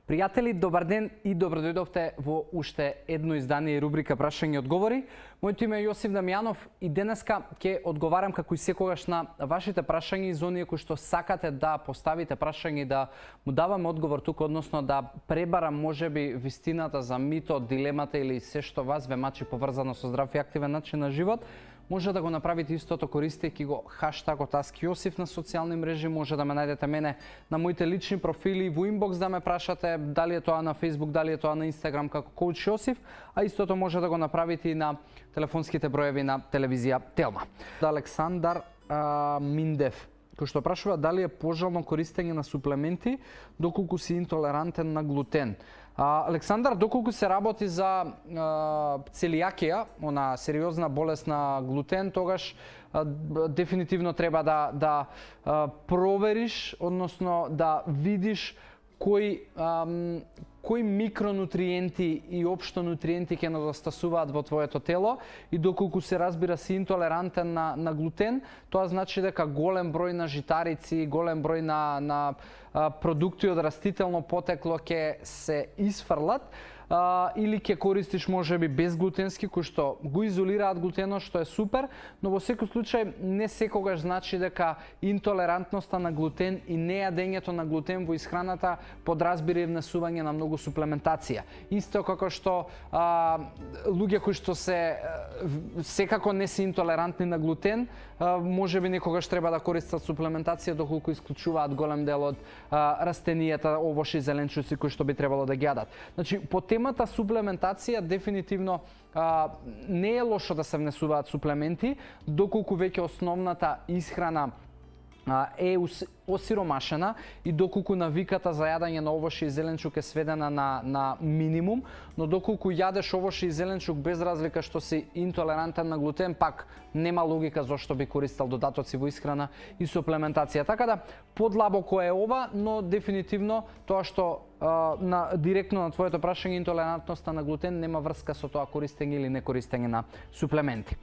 Пријатели, добар ден и добродојдовте во уште едно издание и рубрика Прашања и одговори. Моето име е Јосиф Дамјанов и денеска ќе одговарам како и секогаш на вашите прашања и за оние кои што сакате да поставите прашање и да му даваме одговор тука, односно да пребарам можеби вистината за мито, дилемата или се што вас ве мачи поврзано со здрав и активен начин на живот. Може да го направите истото користејќи го хаштагот #Јосиф на социјални мрежи. Може да ме најдете мене на моите лични профили, во инбокс да ме прашате, дали е тоа на Facebook, дали е тоа на Instagram како Коуч Јосиф, а истото може да го направите и на телефонските броеви на телевизија Телма. Александар Миндев, кој што прашува дали е пожелно користење на суплементи доколку си интолерантен на глутен. Александар, доколку се работи за целијакија, она сериозна болест на глутен, тогаш дефинитивно треба да провериш, односно да видиш кои микронутриенти и општо нутриенти ќе недостасуваат во твоето тело и доколку се разбира си интолерантен на глутен, тоа значи дека голем број на житарици, голем број на продукти од растително потекло ќе се исфрлат или ќе користиш можеби безглутенски кои што го изолираат глутенот, што е супер, но во секој случај не секогаш значи дека интолерантноста на глутен и нејадењето на глутен во исхраната подразбира и внесување на многу суплементација. Исто како што луѓе кои што секако не се интолерантни на глутен, можеби некогаш треба да користат суплементација доколку исклучуваат голем дел од растенијата, овоши, зеленчуци кои што би требало да ги јадат. Значи, по темата суплементација дефинитивно не е лошо да се внесуваат суплементи доколку веќе основната исхрана е осиромашена и доколку навиката за јадење на овоши и зеленчук е сведена на минимум, но доколку јадеш овоши и зеленчук без разлика што си интолерантен на глутен, пак нема логика зошто би користел додатоци во исхрана и суплементација. Така да, подлабоко е ова, но дефинитивно тоа што директно на твоето прашање интолерантноста на глутен нема врска со тоа користење или не користење на суплементи.